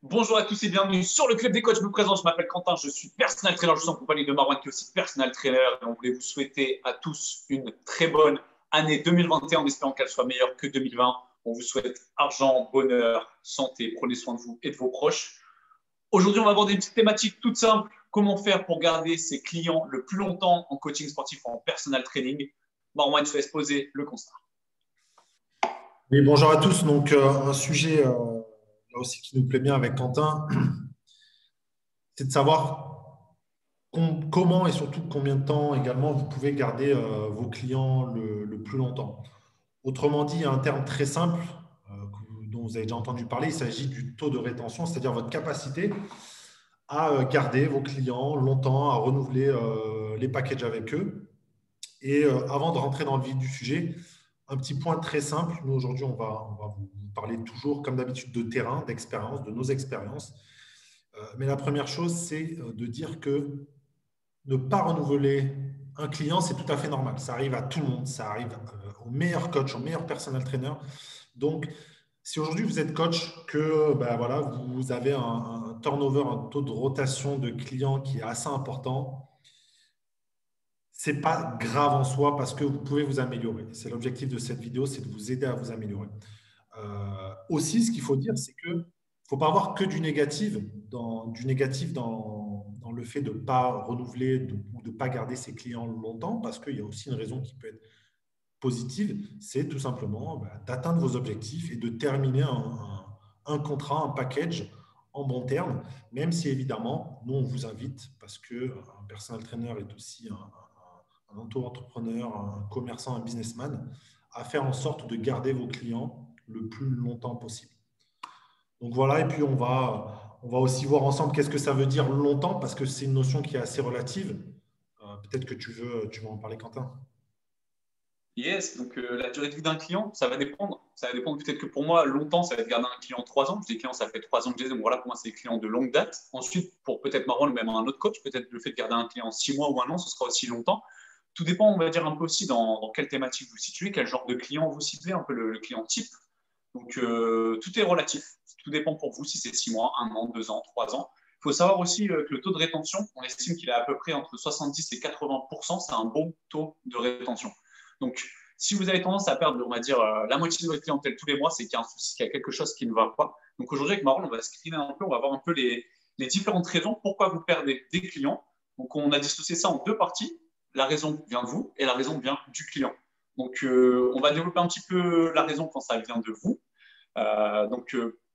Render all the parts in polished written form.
Bonjour à tous et bienvenue sur le Club des Coachs. Je me présente, je m'appelle Quentin, je suis personal trainer, je suis en compagnie de Marwan qui est aussi personal trainer. Et on voulait vous souhaiter à tous une très bonne année 2021 en espérant qu'elle soit meilleure que 2020. On vous souhaite argent, bonheur, santé, prenez soin de vous et de vos proches. Aujourd'hui, on va aborder une petite thématique toute simple. Comment faire pour garder ses clients le plus longtemps en coaching sportif ou en personal training. Marwan, je te laisse poser le constat. Oui, bonjour à tous. Donc, un sujet là aussi qui nous plaît bien avec Quentin, c'est de savoir comment et surtout combien de temps également vous pouvez garder vos clients le plus longtemps. Autrement dit, il y a un terme très simple dont vous avez déjà entendu parler, il s'agit du taux de rétention, c'est-à-dire votre capacité à garder vos clients longtemps, à renouveler les packages avec eux. Et avant de rentrer dans le vif du sujet, un petit point très simple. Nous, aujourd'hui, on va vous parler toujours, comme d'habitude, de terrain, d'expérience, de nos expériences. Mais la première chose, c'est de dire que ne pas renouveler un client, c'est tout à fait normal. Ça arrive à tout le monde. Ça arrive aux meilleurs coachs, aux meilleurs personal trainers. Donc, si aujourd'hui vous êtes coach, que ben voilà, vous avez un turnover, un taux de rotation de clients qui est assez important, c'est pas grave en soi parce que vous pouvez vous améliorer. C'est l'objectif de cette vidéo, c'est de vous aider à vous améliorer. Aussi, ce qu'il faut dire, c'est que faut pas avoir que du négatif dans le fait de ne pas renouveler ou de ne pas garder ses clients longtemps, parce qu'il y a aussi une raison qui peut être positive, c'est tout simplement d'atteindre vos objectifs et de terminer un contrat, un package en bon terme, même si évidemment, nous, on vous invite, parce qu'un personal trainer est aussi un auto-entrepreneur, un commerçant, un businessman, à faire en sorte de garder vos clients le plus longtemps possible. Donc voilà, et puis on va aussi voir ensemble qu'est-ce que ça veut dire longtemps, parce que c'est une notion qui est assez relative. Peut-être que tu veux en parler, Quentin. Yes, donc la durée de vie d'un client, ça va dépendre. Ça va dépendre peut-être que pour moi, longtemps, ça va être garder un client 3 ans. Je dis client, ça fait 3 ans que j'ai, donc voilà, pour moi, c'est des clients de longue date. Ensuite, pour peut-être Marwan ou même un autre coach, peut-être le fait de garder un client 6 mois ou un an, ce sera aussi longtemps. Tout dépend, on va dire, un peu aussi dans quelle thématique vous situez, quel genre de client vous ciblez, un peu le client type. Donc, tout est relatif. Tout dépend pour vous si c'est 6 mois, 1 an, 2 ans, 3 ans. Il faut savoir aussi que le taux de rétention, on estime qu'il est à peu près entre 70 et 80%. C'est un bon taux de rétention. Donc, si vous avez tendance à perdre, on va dire, la moitié de votre clientèle tous les mois, c'est qu'il y a un souci, qu'il y a quelque chose qui ne va pas. Donc, aujourd'hui, avec Marron, on va screener un peu, on va voir un peu les différentes raisons pourquoi vous perdez des clients. Donc, on a dissocié ça en deux parties. La raison vient de vous et la raison vient du client. Donc, on va développer un petit peu la raison quand ça vient de vous.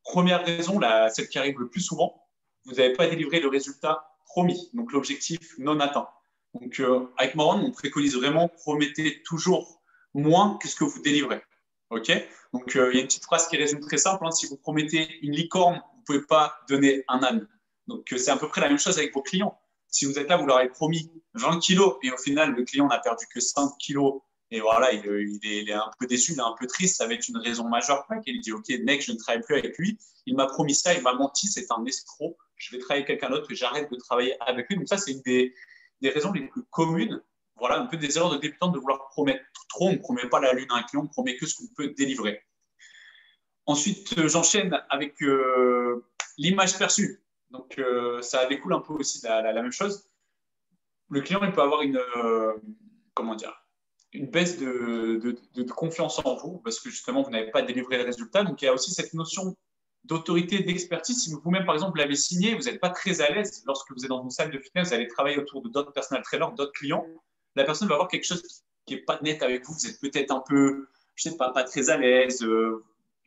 Première raison, celle qui arrive le plus souvent, vous n'avez pas délivré le résultat promis, donc l'objectif non atteint. Donc, avec Moron, on préconise vraiment promettez toujours moins que ce que vous délivrez. OK. Donc, il y a une petite phrase qui résume très simple, hein. Si vous promettez une licorne, vous ne pouvez pas donner un âne. Donc, c'est à peu près la même chose avec vos clients. Si vous êtes là, vous leur avez promis 20 kilos et au final, le client n'a perdu que 5 kilos et voilà, il est un peu déçu, il est un peu triste, ça va être une raison majeure. Il dit, OK, mec, je ne travaille plus avec lui. Il m'a promis ça, il m'a menti, c'est un escroc. Je vais travailler avec quelqu'un d'autre et j'arrête de travailler avec lui. Donc ça, c'est une des raisons les plus communes. Voilà, un peu des erreurs de débutants de vouloir promettre trop. On ne promet pas la lune à un client, on promet que ce qu'on peut délivrer. Ensuite, j'enchaîne avec l'image perçue. Donc, ça découle un peu aussi de la même chose. Le client, il peut avoir comment dire, une baisse de confiance en vous parce que justement, vous n'avez pas délivré le résultat. Donc, il y a aussi cette notion d'autorité, d'expertise. Si vous-même, par exemple, l'avez signé, vous n'êtes pas très à l'aise lorsque vous êtes dans une salle de fitness, vous allez travailler autour de d'autres personal trainers, d'autres clients. La personne va avoir quelque chose qui n'est pas net avec vous. Vous êtes peut-être un peu, je ne sais pas très à l'aise.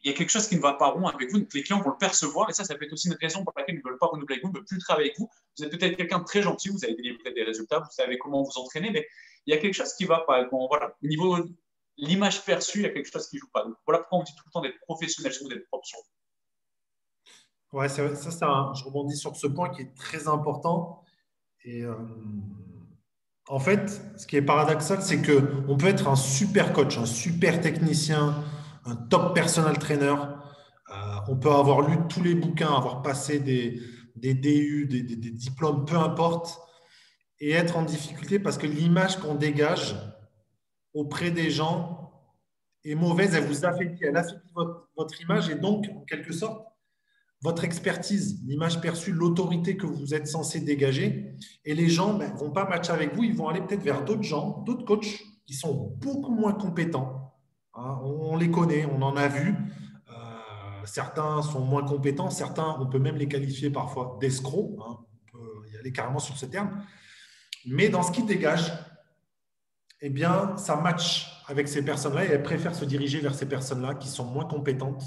Il y a quelque chose qui ne va pas rond avec vous. Donc, les clients vont le percevoir. Et ça peut être aussi une raison pour laquelle ils ne veulent pas renouveler avec vous, ne veulent plus travailler avec vous. Vous êtes peut-être quelqu'un de très gentil, vous avez délivré des résultats, vous savez comment vous entraîner, mais il y a quelque chose qui ne va pas. Bon, voilà. Au niveau de l'image perçue, il y a quelque chose qui ne joue pas. Donc, voilà pourquoi on dit tout le temps d'être professionnel ou d'être propre sur vous. Ouais, je rebondis sur ce point qui est très important. Et en fait, ce qui est paradoxal, c'est qu'on peut être un super coach, un super technicien, un top personal trainer. On peut avoir lu tous les bouquins, avoir passé des DU, des diplômes, peu importe, et être en difficulté parce que l'image qu'on dégage auprès des gens est mauvaise, elle vous affaiblit, elle affaiblit votre image et donc, en quelque sorte, votre expertise, l'image perçue, l'autorité que vous êtes censé dégager. Et les gens ne vont pas matcher avec vous, ils vont aller peut-être vers d'autres gens, d'autres coachs qui sont beaucoup moins compétents. Hein, on les connaît, on en a vu. Certains sont moins compétents, certains, on peut même les qualifier parfois d'escrocs. Hein, on peut y aller carrément sur ce terme. Mais dans ce qui dégage, eh bien, ça match avec ces personnes-là et elles préfèrent se diriger vers ces personnes-là qui sont moins compétentes,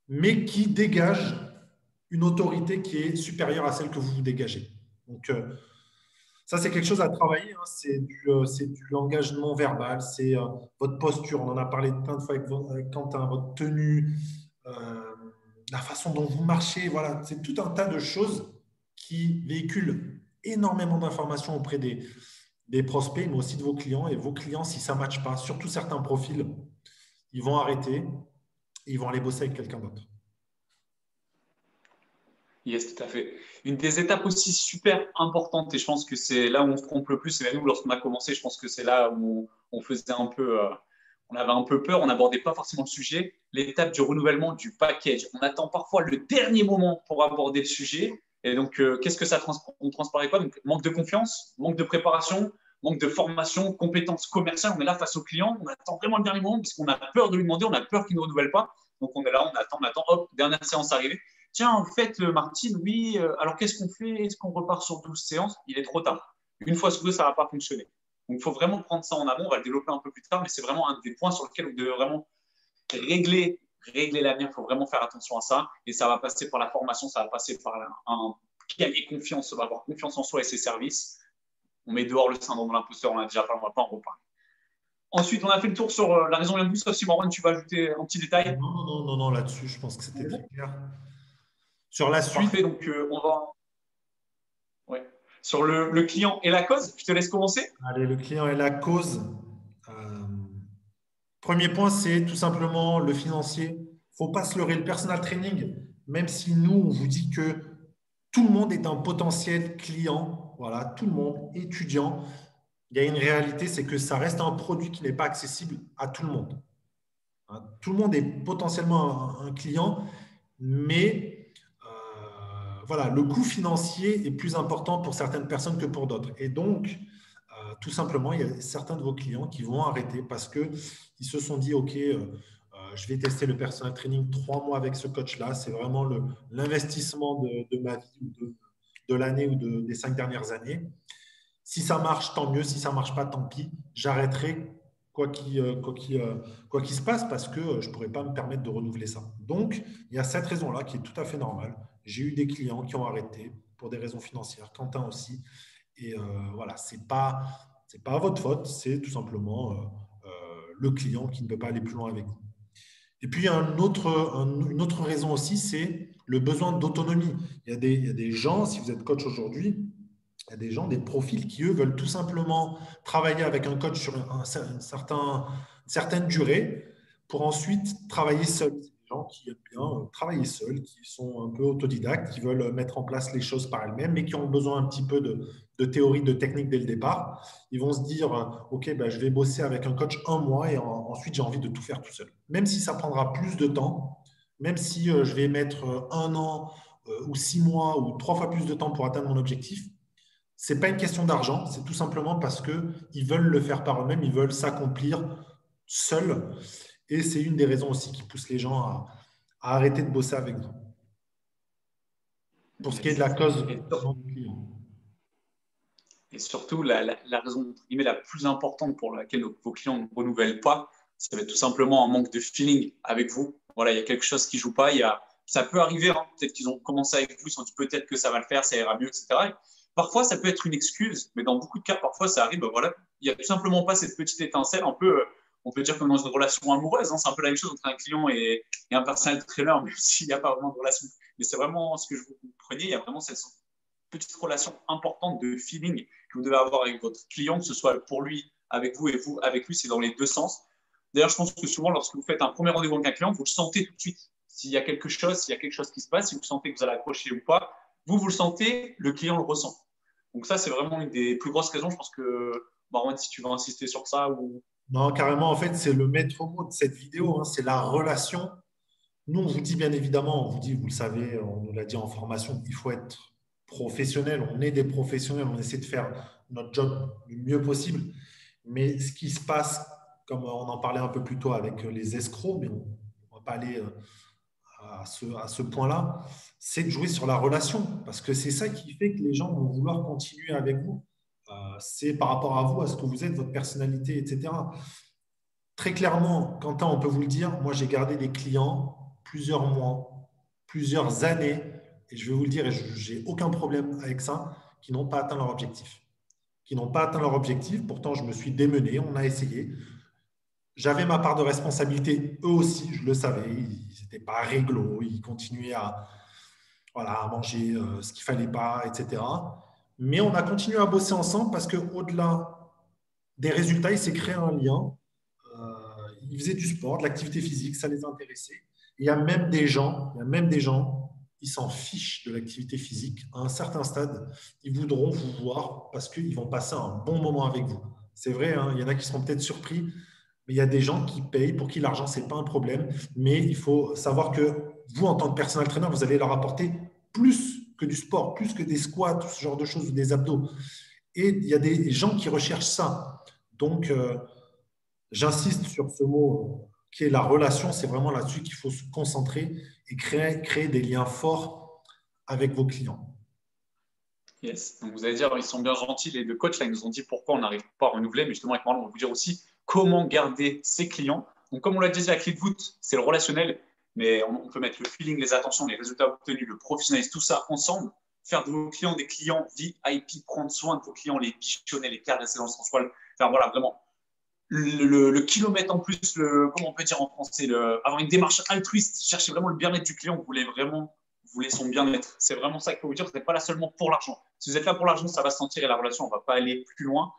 mais qui dégagent une autorité qui est supérieure à celle que vous dégagez. Donc, ça, c'est quelque chose à travailler. Hein. C'est du langage non verbal, c'est votre posture. On en a parlé plein de fois avec Quentin, votre tenue, la façon dont vous marchez. Voilà, c'est tout un tas de choses qui véhiculent énormément d'informations auprès des prospects, mais aussi de vos clients. Et vos clients, si ça ne matche pas, surtout certains profils, ils vont arrêter, ils vont aller bosser avec quelqu'un d'autre. Yes, tout à fait. Une des étapes aussi super importantes, et je pense que c'est là où on se trompe le plus, et même nous, lorsqu'on a commencé, je pense que c'est là où on faisait un peu, on avait un peu peur, on n'abordait pas forcément le sujet, l'étape du renouvellement du package. On attend parfois le dernier moment pour aborder le sujet. Et donc, qu'est-ce que ça on transparaît quoi? Donc, manque de confiance, manque de préparation, manque de formation, compétences commerciales. On est là face au client, on attend vraiment le dernier moment parce qu'on a peur de lui demander, on a peur qu'il ne renouvelle pas. Donc, on est là, on attend, hop, dernière séance arrivée. Tiens, en fait, Martine, oui, alors qu'est-ce qu'on fait? Est-ce qu'on repart sur 12 séances? Il est trop tard. Une fois sur deux, ça ne va pas fonctionner. Donc, il faut vraiment prendre ça en amont. On va le développer un peu plus tard, mais c'est vraiment un des points sur lesquels vous devez vraiment régler l'avenir. Il faut vraiment faire attention à ça. Et ça va passer par la formation, ça va passer par gagner confiance, on va avoir confiance en soi et ses services. On met dehors le syndrome de l'imposteur, on a déjà parlé, on ne va pas en reparler. Ensuite, on a fait le tour sur la raison vient de vous, sauf si Marwan, tu vas ajouter un petit détail. Non, là-dessus, je pense que c'était très clair. Sur la suite. Parfait, donc on va. Ouais. Sur le client et la cause, je te laisse commencer. Allez, le client et la cause. Premier point, c'est tout simplement le financier. Il ne faut pas se leurrer. Le personal training, même si nous, on vous dit que tout le monde est un potentiel client, voilà, tout le monde, étudiant, il y a une réalité, c'est que ça reste un produit qui n'est pas accessible à tout le monde. Tout le monde est potentiellement un client, mais voilà, le coût financier est plus important pour certaines personnes que pour d'autres. Et donc, tout simplement, il y a certains de vos clients qui vont arrêter parce qu'ils se sont dit, OK, je vais tester le personal training 3 mois avec ce coach-là. C'est vraiment l'investissement de ma vie, de l'année ou des 5 dernières années. Si ça marche, tant mieux. Si ça ne marche pas, tant pis. J'arrêterai quoi qu'il se passe parce que je ne pourrais pas me permettre de renouveler ça. Donc, il y a cette raison-là qui est tout à fait normale. J'ai eu des clients qui ont arrêté pour des raisons financières, Quentin aussi. Et voilà, ce n'est pas votre faute, c'est tout simplement le client qui ne peut pas aller plus loin avec vous. Et puis, il y a une autre raison aussi, c'est le besoin d'autonomie. Il y a des gens, si vous êtes coach aujourd'hui, il y a des gens, des profils qui, eux, veulent tout simplement travailler avec un coach sur une certaine durée pour ensuite travailler seul. Des gens qui aiment bien travailler seuls, qui sont un peu autodidactes, qui veulent mettre en place les choses par elles-mêmes, mais qui ont besoin un petit peu de théorie, de technique dès le départ. Ils vont se dire, OK, je vais bosser avec un coach un mois et ensuite, j'ai envie de tout faire tout seul. Même si ça prendra plus de temps, même si je vais mettre 1 an ou 6 mois ou 3 fois plus de temps pour atteindre mon objectif, ce n'est pas une question d'argent, c'est tout simplement parce qu'ils veulent le faire par eux-mêmes, ils veulent s'accomplir seuls. Et c'est une des raisons aussi qui pousse les gens à arrêter de bosser avec vous. Pour ce qui est de la cause du client. Et surtout, la raison la plus importante pour laquelle vos clients ne renouvellent pas, ça va être tout simplement un manque de feeling avec vous. Voilà, il y a quelque chose qui ne joue pas. Ça peut arriver, hein, peut-être qu'ils ont commencé avec vous, ils se sont dit peut-être que ça va le faire, ça ira mieux, etc. Et parfois, ça peut être une excuse, mais dans beaucoup de cas, parfois, ça arrive. Voilà, il n'y a tout simplement pas cette petite étincelle, un peu, on peut dire comme dans une relation amoureuse. Hein, c'est un peu la même chose entre un client et un personnel trainer, même s'il n'y a pas vraiment de relation. Mais c'est vraiment ce que je vous preniez, il y a vraiment cette petite relation importante de feeling que vous devez avoir avec votre client, que ce soit pour lui, avec vous et vous avec lui, c'est dans les deux sens. D'ailleurs, je pense que souvent, lorsque vous faites un premier rendez-vous avec un client, vous le sentez tout de suite. S'il y a quelque chose qui se passe, si vous sentez que vous allez accrocher ou pas, vous le sentez, le client le ressent. Donc ça, c'est vraiment une des plus grosses raisons. Je pense que, Marwan, si tu veux insister sur ça ou… Non, carrément, en fait, c'est le maître mot de cette vidéo, hein, c'est la relation Nous, on vous dit bien évidemment, on vous dit, vous le savez, on nous l'a dit en formation, il faut être professionnel. On est des professionnels, on essaie de faire notre job le mieux possible. Mais ce qui se passe, comme on en parlait un peu plus tôt avec les escrocs, mais on ne va pas aller à ce point-là, c'est de jouer sur la relation. Parce que c'est ça qui fait que les gens vont vouloir continuer avec vous. C'est par rapport à vous, à ce que vous êtes, votre personnalité, etc. Très clairement, Quentin, on peut vous le dire, moi j'ai gardé des clients plusieurs mois, plusieurs années, et je vais vous le dire, et je n'ai aucun problème avec ça, qui n'ont pas atteint leur objectif. Qui n'ont pas atteint leur objectif, pourtant je me suis démené, on a essayé. J'avais ma part de responsabilité, eux aussi, je le savais, ils n'étaient pas réglo, ils continuaient voilà, à manger ce qu'il ne fallait pas, etc. Mais on a continué à bosser ensemble parce qu'au-delà des résultats, il s'est créé un lien. Ils faisaient du sport, de l'activité physique, ça les intéressait. Il y a même des gens, ils s'en fichent de l'activité physique. À un certain stade, ils voudront vous voir parce qu'ils vont passer un bon moment avec vous. C'est vrai, hein, il y en a qui seront peut-être surpris, mais il y a des gens qui payent, pour qui l'argent, ce n'est pas un problème. Mais il faut savoir que vous, en tant que personal trainer, vous allez leur apporter plus que du sport, plus que des squats, ce genre de choses, ou des abdos. Et il y a des gens qui recherchent ça. Donc, j'insiste sur ce mot qui est la relation. C'est vraiment là-dessus qu'il faut se concentrer et créer des liens forts avec vos clients. Yes. Donc vous allez dire, ils sont bien gentils, les deux coachs, là, ils nous ont dit pourquoi on n'arrive pas à renouveler, mais justement, avec Marlon, on va vous dire aussi comment garder ses clients. Donc, comme on l'a dit, la clé de voûte, c'est le relationnel, mais on peut mettre le feeling, les attentions, les résultats obtenus, le professionnalisme, tout ça ensemble. Faire de vos clients des clients VIP, prendre soin de vos clients, les bichonner, les caresser dans le sens poil. Enfin, voilà, vraiment, le kilomètre en plus, comment on peut dire en français, avoir une démarche altruiste, chercher vraiment le bien-être du client, vous voulez son bien-être. C'est vraiment ça qu'il faut vous dire, vous n'êtes pas là seulement pour l'argent. Si vous êtes là pour l'argent, ça va se sentir et la relation, on ne va pas aller plus loin.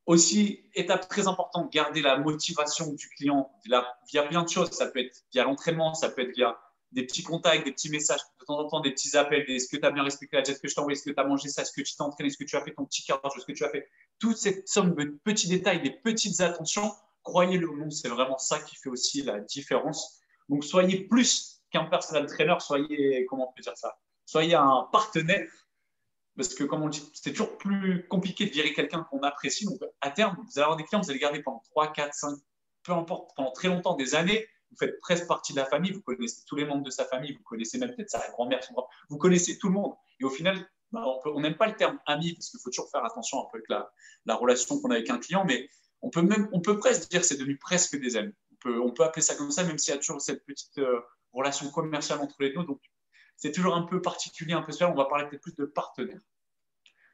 Aussi, étape très importante, garder la motivation du client via plein de choses. Ça peut être via l'entraînement, ça peut être via des petits contacts, des petits messages, de temps en temps des petits appels, est-ce que tu as bien respecté la jet que je t'ai envoyé, est-ce que tu as mangé ça, est-ce que tu t'es entraîné, est-ce que tu as fait ton petit quart d'heure, est-ce que tu as fait toute cette somme de petits détails, des petites attentions, croyez-le ou non, c'est vraiment ça qui fait aussi la différence. Donc soyez plus qu'un personal trainer, soyez, comment on peut dire ça, soyez un partenaire. Parce que, comme on dit, c'est toujours plus compliqué de virer quelqu'un qu'on apprécie. Donc, à terme, vous allez avoir des clients, vous allez garder pendant 3, 4, 5, peu importe, pendant très longtemps, des années. Vous faites presque partie de la famille, vous connaissez tous les membres de sa famille, vous connaissez même peut-être sa grand-mère, son grand, vous connaissez tout le monde. Et au final, on n'aime pas le terme ami, parce qu'il faut toujours faire attention un peu avec la relation qu'on a avec un client, mais on peut presque dire que c'est devenu presque des amis. On peut appeler ça comme ça, même s'il y a toujours cette petite relation commerciale entre les deux. Donc, c'est toujours un peu particulier, un peu spécial. On va parler peut-être plus de partenaires.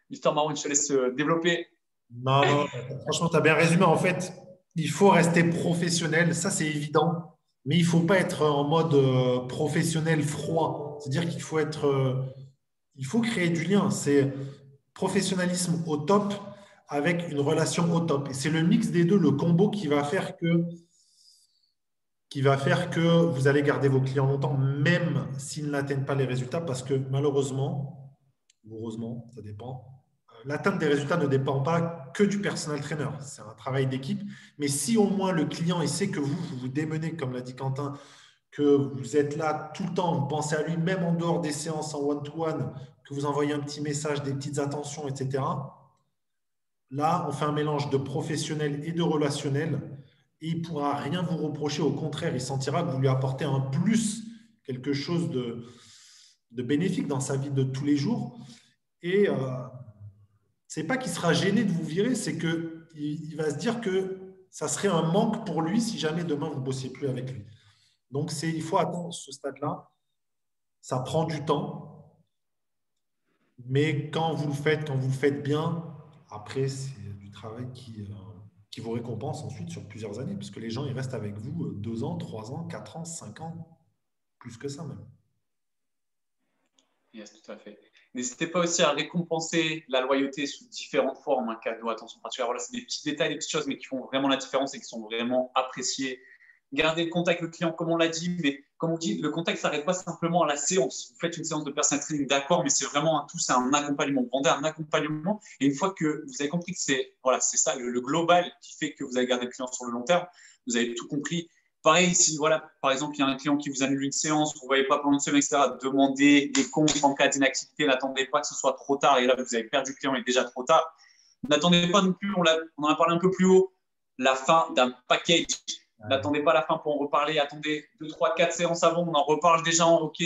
Mister Marron, je te laisse développer. Non, non, franchement, tu as bien résumé. En fait, il faut rester professionnel, ça c'est évident, mais il ne faut pas être en mode professionnel froid. C'est-à-dire qu'il faut il faut créer du lien. C'est professionnalisme au top avec une relation au top. Et c'est le mix des deux, le combo qui va faire que vous allez garder vos clients longtemps, même s'ils n'atteignent pas les résultats, parce que malheureusement, ou heureusement, ça dépend, l'atteinte des résultats ne dépend pas que du personal trainer. C'est un travail d'équipe. Mais si au moins le client il sait que vous vous démenez, comme l'a dit Quentin, que vous êtes là tout le temps, vous pensez à lui, même en dehors des séances en one-to-one, que vous envoyez un petit message, des petites attentions, etc. Là, on fait un mélange de professionnel et de relationnel et il ne pourra rien vous reprocher. Au contraire, il sentira que vous lui apportez un plus, quelque chose de bénéfique dans sa vie de tous les jours. Et c'est pas qu'il sera gêné de vous virer, c'est qu'il va se dire que ça serait un manque pour lui si jamais demain vous ne bossiez plus avec lui. Donc, il faut attendre ce stade-là. Ça prend du temps, mais quand vous le faites bien, après, c'est du travail qui vous récompense ensuite sur plusieurs années, puisque les gens, ils restent avec vous 2 ans, 3 ans, 4 ans, 5 ans, plus que ça même. Yes, tout à fait. N'hésitez pas aussi à récompenser la loyauté sous différentes formes, un cadeau, attention particulière. Voilà, c'est des petits détails, des petites choses, mais qui font vraiment la différence et qui sont vraiment appréciés. Gardez le contact avec le client, comme on l'a dit, mais comme on dit, le contact ne s'arrête pas simplement à la séance. Vous faites une séance de personal training, d'accord, mais c'est vraiment un tout, c'est un accompagnement. Vous vendez un accompagnement et une fois que vous avez compris que c'est ça, le global qui fait que vous allez garder le client sur le long terme, vous avez tout compris. Pareil, si voilà, par exemple, il y a un client qui vous annule une séance, vous ne voyez pas pendant une semaine, etc., demandez des comptes en cas d'inactivité, n'attendez pas que ce soit trop tard. Et là, vous avez perdu le client, il est déjà trop tard. N'attendez pas non plus, on en a parlé un peu plus haut, la fin d'un package. N'attendez pas la fin pour en reparler. Attendez 2, 3, 4 séances avant, on en reparle déjà. OK,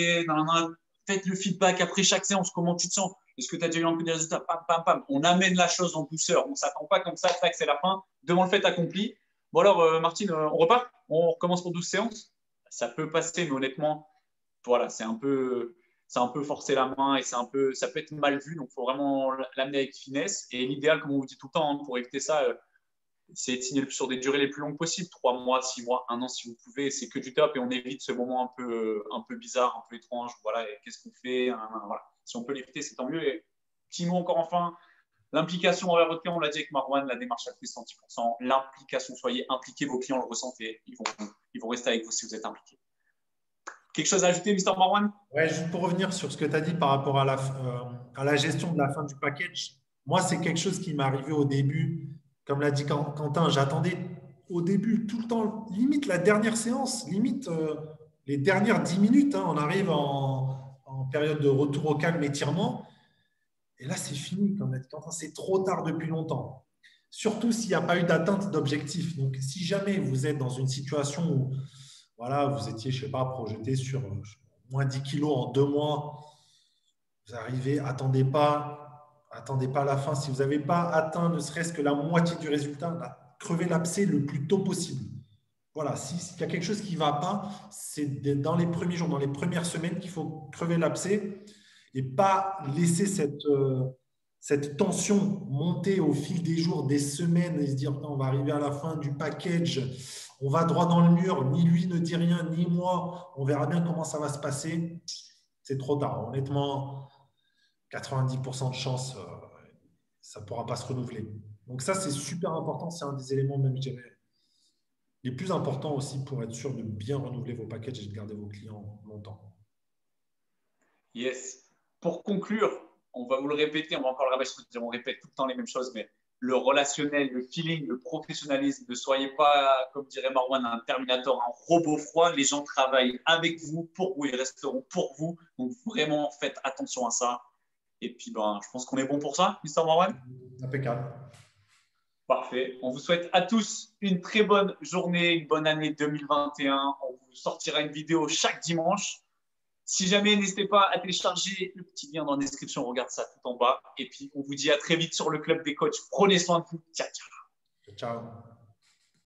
faites le feedback après chaque séance. Comment tu te sens? Est-ce que tu as déjà eu un peu des résultats? Pam, pam, pam. On amène la chose en douceur. On ne s'attend pas comme ça, tac, c'est la fin. Devant le fait accompli. Bon alors, Martine, on repart? On recommence pour 12 séances? Ça peut passer, mais honnêtement, voilà, c'est un peu forcer la main et ça peut être mal vu. Donc, il faut vraiment l'amener avec finesse. Et l'idéal, comme on vous dit tout le temps, hein, pour éviter ça, c'est de signer sur des durées les plus longues possibles, 3 mois, 6 mois, 1 an si vous pouvez. C'est que du top et on évite ce moment un peu bizarre, un peu étrange. Voilà, qu'est-ce qu'on fait? Voilà. Si on peut l'éviter, c'est tant mieux. Et petit mot encore enfin, l'implication envers votre client, on l'a dit avec Marwan, la démarche à plus 110%. L'implication, soyez impliqués, vos clients le ressentent et ils vont rester avec vous si vous êtes impliqués. Quelque chose à ajouter, Mister Marwan? Ouais, juste pour revenir sur ce que tu as dit par rapport à la gestion de la fin du package, moi, c'est quelque chose qui m'est arrivé au début. Comme l'a dit Quentin, j'attendais au début tout le temps, limite la dernière séance, limite les dernières 10 minutes. Hein, on arrive en période de retour au calme, étirement. Et là, c'est fini, comme l'a dit Quentin, c'est trop tard depuis longtemps. Surtout s'il n'y a pas eu d'atteinte d'objectif. Donc, si jamais vous êtes dans une situation où voilà, vous étiez, je ne sais pas, projeté sur moins 10 kilos en 2 mois, vous arrivez, attendez pas la fin. Si vous n'avez pas atteint ne serait-ce que la moitié du résultat, crevez l'abcès le plus tôt possible. Voilà, s'il y a quelque chose qui ne va pas, c'est dans les premiers jours, dans les premières semaines qu'il faut crever l'abcès et pas laisser cette tension monter au fil des jours, des semaines et se dire on va arriver à la fin du package, on va droit dans le mur, ni lui ne dit rien, ni moi, on verra bien comment ça va se passer. C'est trop tard. Honnêtement, 90% de chance, ça ne pourra pas se renouveler. Donc ça, c'est super important. C'est un des éléments, même, je dirais, les plus importants aussi pour être sûr de bien renouveler vos packages et de garder vos clients longtemps. Yes. Pour conclure, on va vous le répéter, on va encore le répéter, on répète tout le temps les mêmes choses, mais le relationnel, le feeling, le professionnalisme, ne soyez pas, comme dirait Marwan, un Terminator, un robot froid. Les gens travaillent avec vous, pour vous, ils resteront pour vous. Donc vraiment, faites attention à ça. Et puis, je pense qu'on est bon pour ça, Mister Marwan. Impeccable. Parfait. On vous souhaite à tous une très bonne journée, une bonne année 2021. On vous sortira une vidéo chaque dimanche. Si jamais, n'hésitez pas à télécharger le petit lien dans la description. On regarde ça tout en bas. Et puis, on vous dit à très vite sur le Club des Coachs. Prenez soin de vous. Ciao, ciao. Ciao.